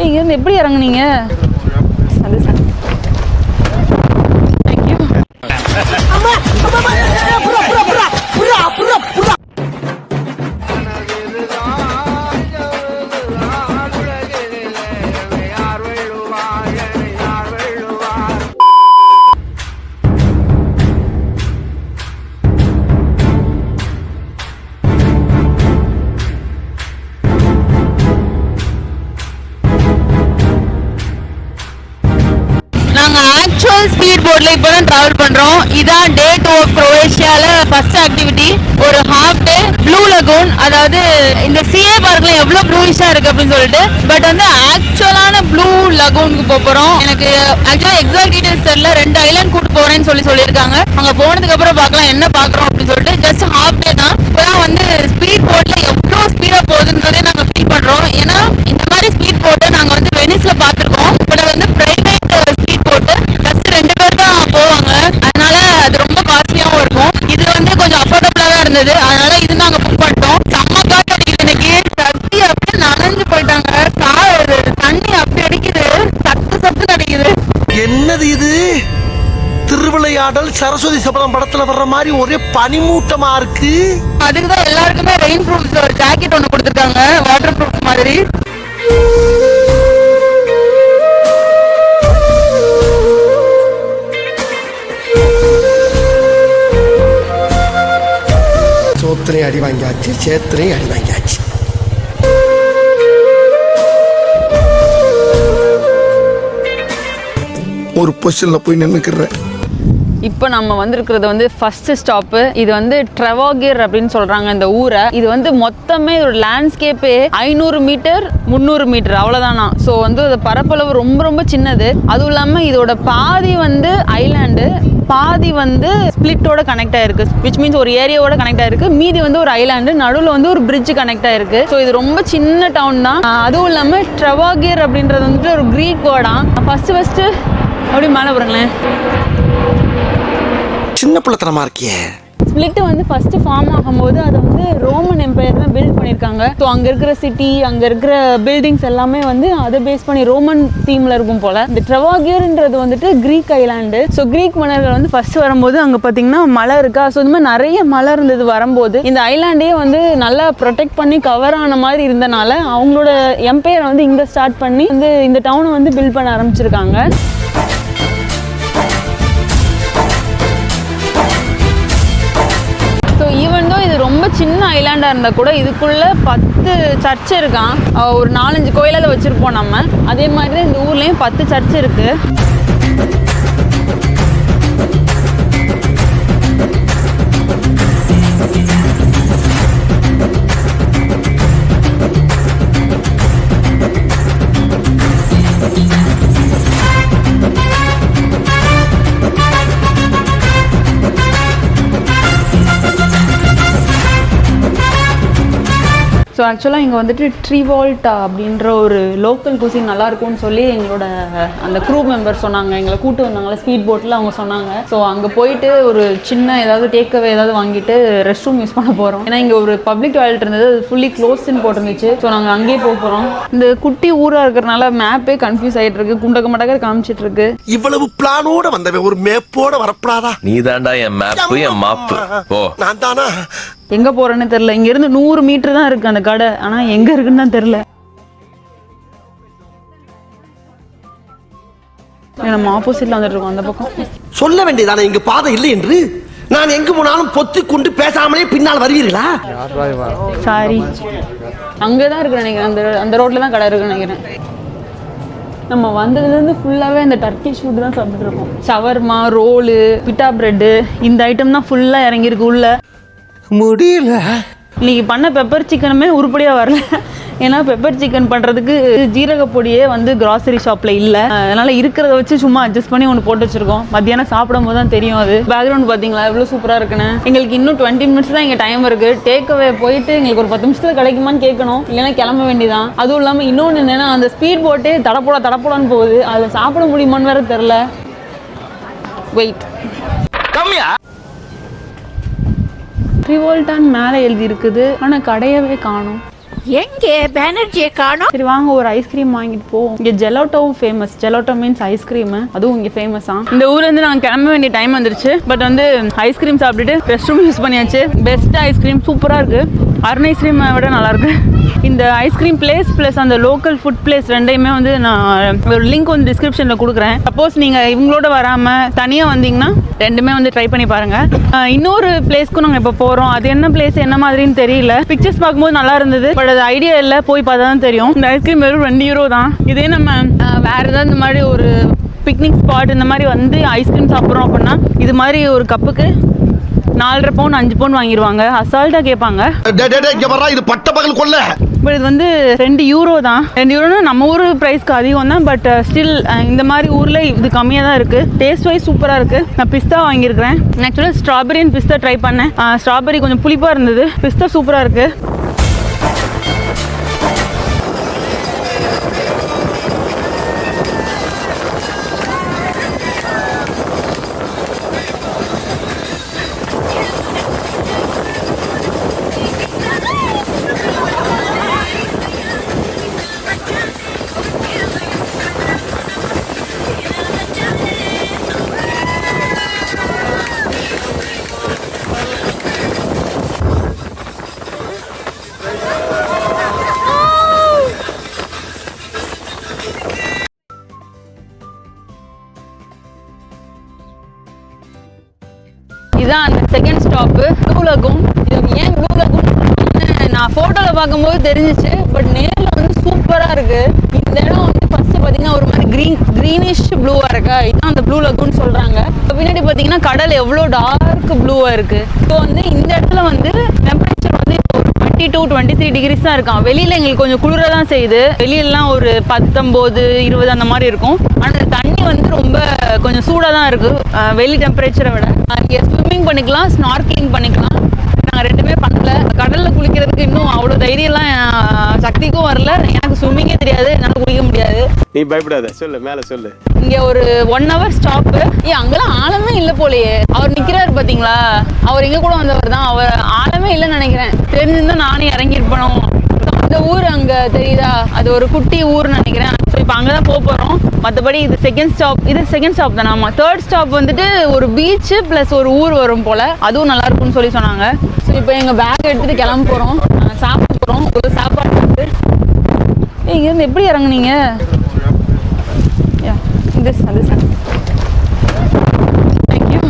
இங்கேருந்து எப்படி இறங்குனீங்க? அது சார் தேங்க்யூ. ஸ்பீட் போட்ல இப்பதான் டிராவல் பண்றோம். இதான் டே 2 ஆஃப் குரோவேஷியால ஃபர்ஸ்ட் ஆக்டிவிட்டி. ஒரு ஹாஃப் டே ப்ளூ லகூன், அதாவது இந்த சிஏ பார்க்ல எவ்வளவு ப்ளூயிஷா இருக்கு அப்படின்னு சொல்லிட்டு, பட் வந்து ஆக்சுவலான ப்ளூ லகூனுக்கு போறோம். எனக்கு ஆக்சுவலா எக்ஸாக்ட் டீடைல்ஸ் தெரியல. 2 ஐலாண்ட் கூட்டு போறேன்னு சொல்லியிருக்காங்க. அங்க போனதுக்கு அப்புறம் பார்க்கலாம் என்ன பாக்குறோம் அப்படின்னு சொல்லிட்டு. ஜஸ்ட் ஹாஃப் டே தான். இப்பதான் வந்து ஸ்பீட் போட்ல எவ்வளவு ஸ்பீடா போகுதுன்றதே நாங்க ஃபீல் பண்றோம். ஏன்னா இந்த மாதிரி ஸ்பீட் போட்டை நாங்க வந்து வெனிஸ்ல பாத்துருக்கோம். பட் வந்து பிரைவேட் ஸ்பீட் போட்டு ரெண்டு பேர் தான் போவாங்க. அதனால அது ரொம்ப காஸ்ட்லியாவும் இருக்கும். இது வந்து கொஞ்சம் அஃபோர்டபுளா தான் இருந்தது. அதனால இது நாங்க புக் பண்ணிட்டோம். செம்ம காட்டு அடிக்குது. இன்னைக்கு தண்ணி அப்படியே நனைஞ்சு போயிட்டாங்க. தண்ணி அப்படி அடிக்குது, சத்து அடிக்குது. என்னது இது? திருவிளையாடல் சரஸ்வதி சபதம் படத்துல வர்ற மாதிரி ஒரே பனிமூட்டமா இருக்கு. அதுக்குதான் எல்லாருக்குமே ரெயின் ப்ரூஃப் ஜாக்கெட் ஒண்ணு கொடுத்துருக்காங்க, வாட்டர் ப்ரூஃப் மாதிரி. சோத்திரையும் அடி வாங்கியாச்சு, சேத்திரையும் அடி வாங்கியாச்சு. ஒரு பொசிஷன்ல போய் நின்னுக்கிறேன். இப்போ நம்ம வந்திருக்கிறது வந்து ஃபர்ஸ்ட் ஸ்டாப்பு. இது வந்து ட்ரெவாகிர் அப்படின்னு சொல்றாங்க இந்த ஊரை. இது வந்து மொத்தமே ஒரு லேண்ட்ஸ்கேப்பே 500 மீட்டர் 300 மீட்டர் அவ்வளோதானா. ஸோ வந்து அது பரப்பளவு ரொம்ப ரொம்ப சின்னது. அதுவும் இல்லாமல் இதோட பாதி வந்து ஐலாண்டு, பாதி வந்து ஸ்பிளிட்டோட கனெக்ட் ஆயிருக்கு. விச் மீன்ஸ் ஒரு ஏரியாவோட கனெக்ட் ஆயிருக்கு. மீதி வந்து ஒரு ஐலாண்டு, நடுவில் வந்து ஒரு பிரிட்ஜ் கனெக்ட் ஆயிருக்கு. ஸோ இது ரொம்ப சின்ன டவுன் தான். அதுவும் இல்லாமல் ட்ரெவாகிர் அப்படின்றது வந்துட்டு ஒரு கிரீக் வேர்டா. ஃபர்ஸ்ட் அப்படி மேலே போறீங்களேன். சின்ன பிள்ளைத்தனமா இருக்கியே. ஸ்பிளிட் வந்து ஃபர்ஸ்ட் ஃபார்ம் ஆகும்போது அதை வந்து ரோமன் எம்பையர் தான் பில்ட் பண்ணியிருக்காங்க. ஸோ அங்கே இருக்கிற சிட்டி, அங்கே இருக்கிற பில்டிங்ஸ் எல்லாமே வந்து அதை பேஸ் பண்ணி ரோமன் தீமில் இருக்கும் போல். இந்த ட்ரெவாகிர்ன்றது வந்துட்டு கிரீக் ஐலாண்டு. ஸோ கிரீக் மன்னர்கள் வந்து ஃபர்ஸ்ட் வரும்போது அங்கே பார்த்தீங்கன்னா மலை இருக்கா. ஸோ இந்த மாதிரி நிறைய மலை இருந்தது வரும்போது. இந்த ஐலாண்டே வந்து நல்லா ப்ரொடெக்ட் பண்ணி கவர் ஆன மாதிரி இருந்தனால அவங்களோட எம்பையர் வந்து இங்கே ஸ்டார்ட் பண்ணி வந்து இந்த டவுனை வந்து பில்ட் பண்ண ஆரம்பிச்சிருக்காங்க. இது ரொம்ப சின்ன ஐலாண்டா இருந்தா கூட இதுக்குள்ள 10 சர்ச் இருக்கான். ஒரு 4-5 கோயிலால வச்சிருப்போம் நம்ம. அதே மாதிரி இந்த ஊர்லயும் 10 சர்ச் இருக்கு. ஸோ ஆக்சுவலாக இங்கே வந்துட்டு ட்ரீவால்ட் அப்படின்ற ஒரு லோக்கல் குசின் நல்லா இருக்கும்னு சொல்லி எங்களோட அந்த க்ரூ மெம்பர் சொன்னாங்க. எங்களை கூட்டு வந்தாங்களே ஸ்பீட் போட்டில், அவங்க சொன்னாங்க. ஸோ அங்கே போயிட்டு ஒரு சின்ன ஏதாவது டேக்அவே ஏதாவது வாங்கிட்டு ரெஸ்ட் ரூம் யூஸ் பண்ண போகிறோம். ஏன்னா இங்கே ஒரு பப்ளிக் டாய்லெட் இருந்தது, அது ஃபுல்லி க்ளோஸ்ன்னு போட்டுருந்துச்சு. ஸோ நாங்கள் அங்கேயே போக போகிறோம். இந்த குட்டி ஊராக இருக்கிறனால மேப்பே கன்ஃபியூஸ் ஆகிட்டு இருக்கு, குண்டக்க மட்டக்க காமிச்சிட்டு இருக்கு. இவ்வளவு பிளானோட வந்தவன் ஒரு மேப்போட வரப்படாதா? நீ தாண்டா என் மேப்பு, என் மாப்பு. ஓ நான் தானா? எங்க போறேன்னு தெரியல. இங்க இருந்து 100 மீட்டர் தான் இருக்கு அந்த கடை. ஆனா எங்க இருக்குன்னு தான் தெரியல. நம்ம ஆப்போசிட்ல வந்துட்டு இருக்கோம் அந்த பக்கம். சொல்ல வேண்டியதானே இங்க பாதை இல்லை என்று. நான் எங்கு போனாலும் பொத்தி கொண்டு பேசாமலே பின்னால் வருவீர்களா? சாரி, அங்கதான் இருக்கு நினைக்கிறேன். அந்த ரோட்ல தான் கடை இருக்குன்னு நினைக்கிறேன். நம்ம வந்ததுலேருந்து ஃபுல்லாகவே அந்த டர்க்கிஷ் ஃபுட் தான் சாப்பிட்டு இருக்கோம். ஷவர்மா, ரோலு, பிட்டா பிரெட்டு, இந்த ஐட்டம் தான் ஃபுல்லாக இறங்கியிருக்கு உள்ள. முடியல. இன்னைக்கு பண்ண பெப்பர் சிக்கனுமே உருப்படியாக வரல. ஏன்னா பெப்பர் சிக்கன் பண்ணுறதுக்கு ஜீரக பொடியே வந்து கிராசரி ஷாப்பில் இல்லை. அதனால் இருக்கிறத வச்சு சும்மா அட்ஜஸ்ட் பண்ணி ஒன்று போட்டு வச்சுருக்கோம். மத்தியானம் சாப்பிடும் போது தான் தெரியும். அது பேக்ரவுண்ட் பார்த்தீங்களா எவ்வளோ சூப்பராக இருக்குன்னு. எங்களுக்கு இன்னும் 20 மினிட்ஸ் தான் இங்கே டைம் இருக்குது. டேக்அவே போயிட்டு எங்களுக்கு ஒரு 10 நிமிஷத்தில் கிடைக்குமான்னு கேட்கணும், இல்லைன்னா கிளம்ப வேண்டியதான். அதுவும் இல்லாமல் இன்னொன்று என்னென்னா, அந்த ஸ்பீட் போட்டே தடப்போடான்னு போகுது. அதில் சாப்பிட முடியுமான்னு வேறு தெரில. வெயிட் கம்மியா ட்ரிவால்டான் மேலே எழுதி இருக்குது, ஆனால் கடையவே காணும். எங்கே பேனர்ஜியை காணோம். சரி வாங்க ஒரு ஐஸ்கிரீம் வாங்கிட்டு போவோம். இங்க ஜெலோட்டோவும் ஃபேமஸ். ஜெலோட்டோ மீன்ஸ் ஐஸ்கிரீம், அதுவும் இங்க ஃபேமஸா. இந்த ஊர்ல இருந்து நாங்க கிளம்ப வேண்டிய டைம் வந்துருச்சு. பட் வந்து ஐஸ்கிரீம் சாப்பிட்டுட்டு ரெஸ்ட் ரூம் யூஸ் பண்ணியாச்சு. பெஸ்ட் ஐஸ்கிரீம், சூப்பரா இருக்கு. அருண் ஐஸ்கிரீமை விட நல்லா இருக்கு. இந்த ஐஸ்கிரீம் பிளேஸ் ப்ளஸ் அந்த லோக்கல் ஃபுட் பிளேஸ் ரெண்டையுமே வந்து நான் ஒரு லிங்க் வந்து டிஸ்கிரிப்ஷனில் கொடுக்குறேன். சப்போஸ் நீங்கள் இவங்களோட வராமல் தனியாக வந்தீங்கன்னா ரெண்டுமே வந்து ட்ரை பண்ணி பாருங்கள். இன்னொரு பிளேஸ்க்கும் நாங்கள் இப்போ போகிறோம். அது என்ன பிளேஸ் என்ன மாதிரின்னு தெரியல. பிக்சர்ஸ் பார்க்கும்போது நல்லா இருந்தது. பட் அது ஐடியா இல்லை, போய் பார்த்தா தான் தெரியும். இந்த ஐஸ்கிரீம் வெறும் 2 யூரோ தான். இதே நம்ம வேறு ஏதாவது இந்த மாதிரி ஒரு பிக்னிக் ஸ்பாட் இந்த மாதிரி வந்து ஐஸ்கிரீம் சாப்பிட்றோம் அப்படின்னா இது மாதிரி ஒரு கப்புக்கு 4.5 பவுன் 5 பவுன் வாங்கிடுவாங்க. அசால்ட்டாக கேட்பாங்க. இது பட்ட பகல் கொள்ள. பட் இது வந்து 2 யூரோ தான். 2 யூரோனா நம்ம ஊர் ப்ரைஸ்க்கு அதிகம் தான். பட் ஸ்டில் இந்த மாதிரி ஊரில் இது கம்மியாக தான் இருக்குது. டேஸ்ட் வைஸ் சூப்பராக இருக்குது. நான் பிஸ்தா வாங்கியிருக்கிறேன். ஆக்சுவலாக ஸ்ட்ராபெரி அண்ட் பிஸ்தா ட்ரை பண்ணேன். ஸ்ட்ராபெரி கொஞ்சம் புளிப்பாக இருந்தது. பிஸ்தா சூப்பராக இருக்குது. இதுதான் அந்த செகண்ட் ஸ்டாப்பு, ப்ளூ லகூன். இது ஏன் ப்ளூ லகூன் நான் ஃபோட்டோவில் பார்க்கும்போது தெரிஞ்சிச்சு. பட் நேரில் வந்து சூப்பராக இருக்குது. இந்த இடம் வந்து ஃபஸ்ட்டு பார்த்தீங்கன்னா ஒரு மாதிரி க்ரீனிஷ் ப்ளூவாக இருக்கா. இதுதான் அந்த ப்ளூ லகூன் சொல்கிறாங்க. பின்னாடி பார்த்தீங்கன்னா கடல் எவ்வளோ டார்க் ப்ளூவாக இருக்குது. ஸோ வந்து இந்த இடத்துல வந்து டெம்பரேச்சர் வந்து ஒரு 22 to 23 டிகிரிஸ் தான் இருக்கான். வெளியில் எங்களுக்கு கொஞ்சம் குளிர தான் செய்யுது. வெளியிலலாம் ஒரு 19, 20 அந்த மாதிரி இருக்கும். ஆனால் தண்ணி வந்து ரொம்ப கொஞ்சம் சூடாக தான் இருக்குது வெளி டெம்பரேச்சரை விட. இங்கே ஸ்விம்மிங் பண்ணிக்கலாம், ஸ்நார்க்லிங் பண்ணிக்கலாம். நாங்கள் ரெண்டுமே பண்ணல. கடலில் குளிக்கிறதுக்கு இன்னும் அவ்வளோ தைரியம்லாம் சக்திக்கும் வரல. எனக்கு ஸ்விம்மிங்கே தெரியாது, என்னால் குளிக்க முடியாது. நீ பயப்படாத, சொல்லு மேலே சொல்லு. இங்கே ஒரு 1 hour ஸ்டாப்பு. அங்கெல்லாம் ஆழமே இல்லை போலையே. அவர் நிற்கிறாரு பார்த்தீங்களா, அவர் எங்கே கூட வந்தவர் தான். அவர் ஆழமே இல்லைன்னு நினைக்கிறேன். தெரிஞ்சிருந்தா நானே இறங்கியிருப்பணும். அந்த ஊர் அங்கே தெரியுதா, அது ஒரு குட்டி ஊர்னு நினைக்கிறேன். ஸோ இப்போ அங்கே தான் போகிறோம். மற்றபடி இது செகண்ட் ஸ்டாப் தானே. ஆமாம், தேர்ட் ஸ்டாப் வந்துட்டு ஒரு பீச்சு ப்ளஸ் ஒரு ஊர் வரும் போல். அதுவும் நல்லா இருக்கும்னு சொல்லி சொன்னாங்க. ஸோ இப்போ எங்கள் பேக் எடுத்துகிட்டு கிளம்ப போகிறோம். சாப்பிட போகிறோம். ஒரு சாப்பாடு வந்து இங்கேருந்து எப்படி இறங்குனீங்க? This one. Thank you.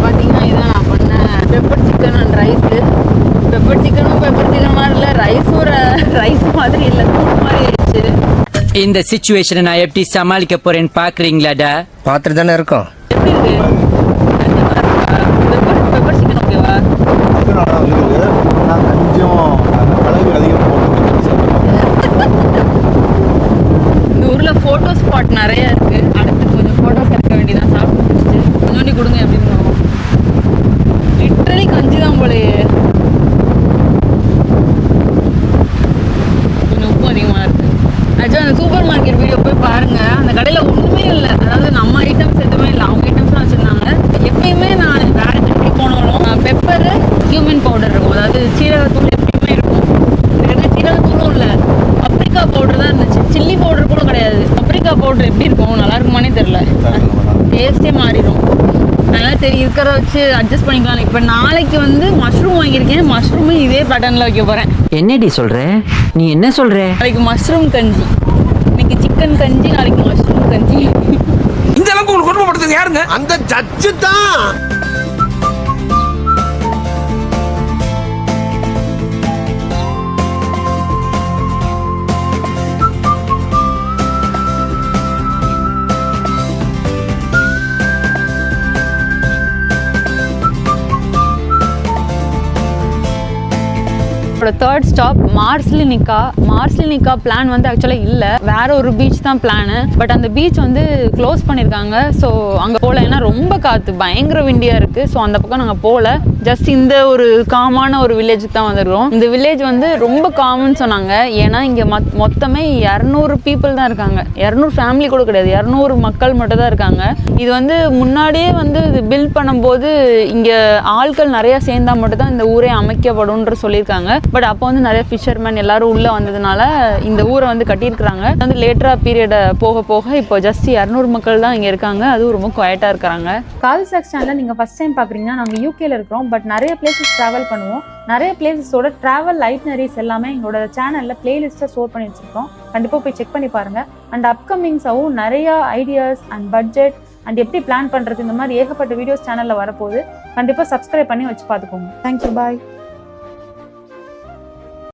பார்த்தீங்கன்னா இதான் நான் பண்ணேன் pepper chicken and rice. Pepper chicken மாதிரி இல்லை, ரைஸ் மாதிரி இல்லை, தூள் மாதிரி ஆயிடுச்சு. இந்த சிச்சுவேஷனை நான் எப்படி சமாளிக்க போறேன்னு பாக்குறீங்களாடா? பார்த்துட்டு தானே இருக்கோம். எப்படி இருக்கு? பெப்பர் சிக்கன் ஓகேவா? இந்த ஊரில் ஃபோட்டோ ஸ்பாட் நிறைய இருக்கு. அடுத்து கொஞ்சம் ஃபோட்டோஸ் எடுக்க வேண்டியதான். சாப்பிட்டு முடிச்சுட்டு கொஞ்சோண்டி கொடுங்க அப்படின்னு. லிட்டரலி கஞ்சி தான் போலயே. கொஞ்சம் உப்பு அதிகமாக இருக்கு. ஆக்சுவலாக அந்த சூப்பர் மார்க்கெட் வீடியோ போய் பாருங்க. அந்த கடையில் ஒன்றுமே இல்லை. அதாவது நம்ம ஐட்டம்ஸ் எதுவுமே இல்லை, அவங்க ஐட்டம்ஸ்லாம் வச்சுருந்தாங்க. எப்பயுமே நான் வேறு எப்படி போனாலும் பெப்பரு, கியூமின் பவுடர் இருக்கும். அதாவது சீரகத்தூள் எப்பயுமே இருக்கும். இந்த சீரகத்தூளும் இல்லை, பப்ரிக்கா பவுடர் தான் இருந்துச்சு. சில்லி பவுடர் கூட கிடையாது. பப்ரிக்கா பவுடர் எப்படி இருக்கும், நல்லா இருக்குமானே தெரில. டேஸ்டே மாறிடும். அதனால் சரி இருக்கிறத வச்சு அட்ஜஸ்ட் பண்ணிக்கலாம். இப்போ நாளைக்கு வந்து மஷ்ரூம் வாங்கியிருக்கேன். மஷ்ரூமும் இதே பேட்டர்னில் வைக்க போகிறேன். என்னடி சொல்ற? நீ என்ன சொல்ற? நாளைக்கு மஷ்ரூம் கஞ்சி, இன்னைக்கு சிக்கன் கஞ்சி, நாளைக்கு மஷ்ரூம் கஞ்சி. இந்த அளவுக்கு உங்களுக்கு குடும்பப்படுத்துங்க யாருங்க? அந்த ஜட்ஜு தான். தேர்ட் ஸ்டாப் மார்ஸ்லினிக்கா பிளான் வந்து ஆக்சுவலாக இல்லை, வேற ஒரு பீச் தான் பிளானு. பட் அந்த பீச் வந்து க்ளோஸ் பண்ணியிருக்காங்க. ஸோ அங்கே போகல, ஏன்னா ரொம்ப காற்று, பயங்கர விண்டியாக இருக்குது. ஸோ அந்த பக்கம் நாங்கள் போகல. ஜஸ்ட் இந்த ஒரு காமான ஒரு வில்லேஜுக்கு தான் வந்துருக்கோம். இந்த வில்லேஜ் வந்து ரொம்ப காமன் சொன்னாங்க. ஏன்னா இங்கே மொத்தமே 200 பீப்புள் தான் இருக்காங்க. 200 ஃபேமிலி கூட கிடையாது, 200 மக்கள் மட்டும் தான் இருக்காங்க. இது வந்து முன்னாடியே வந்து இது பில்ட் பண்ணும்போது இங்கே ஆட்கள் நிறையா சேர்ந்தா மட்டும் தான் இந்த ஊரே அமைக்கப்படும்ன்ற சொல்லியிருக்காங்க. பட் அப்போ வந்து நிறைய ஃபிஷர்மேன் எல்லாரும் உள்ளே வந்ததுனால இந்த ஊரை வந்து கட்டியிருக்கிறாங்க. வந்து லேட்டரா பீரியடை போக போக இப்போ ஜஸ்ட் 200 மக்கள் தான் இங்கே இருக்காங்க. அதுவும் ரொம்ப குவைட்டாக இருக்கிறாங்க. கால்சாக்ஸ் சேனலை நீங்கள் ஃபஸ்ட் டைம் பார்க்குறீங்கன்னா நாங்கள் யூகேல இருக்கிறோம். பட் நிறைய பிளேசஸ் ட்ராவல் பண்ணுவோம். நிறைய பிளேசஸோட ட்ராவல் ஐட்னரிஸ் எல்லாமே எங்களோட சேனலில் பிளேலிஸ்ட்டை ஸ்டோர் பண்ணி வச்சுருக்கோம். கண்டிப்பாக போய் செக் பண்ணி பாருங்கள். அண்ட் அப்கமிங்ஸாகவும் நிறையா ஐடியாஸ் அண்ட் பட்ஜெட் அண்ட் எப்படி பிளான் பண்ணுறது இந்த மாதிரி ஏகப்பட்ட வீடியோஸ் சேனலில் வரப்போகுது. கண்டிப்பாக சப்ஸ்கிரைப் பண்ணி வச்சு பார்த்துக்கோங்க. தேங்க்யூ, பாய்.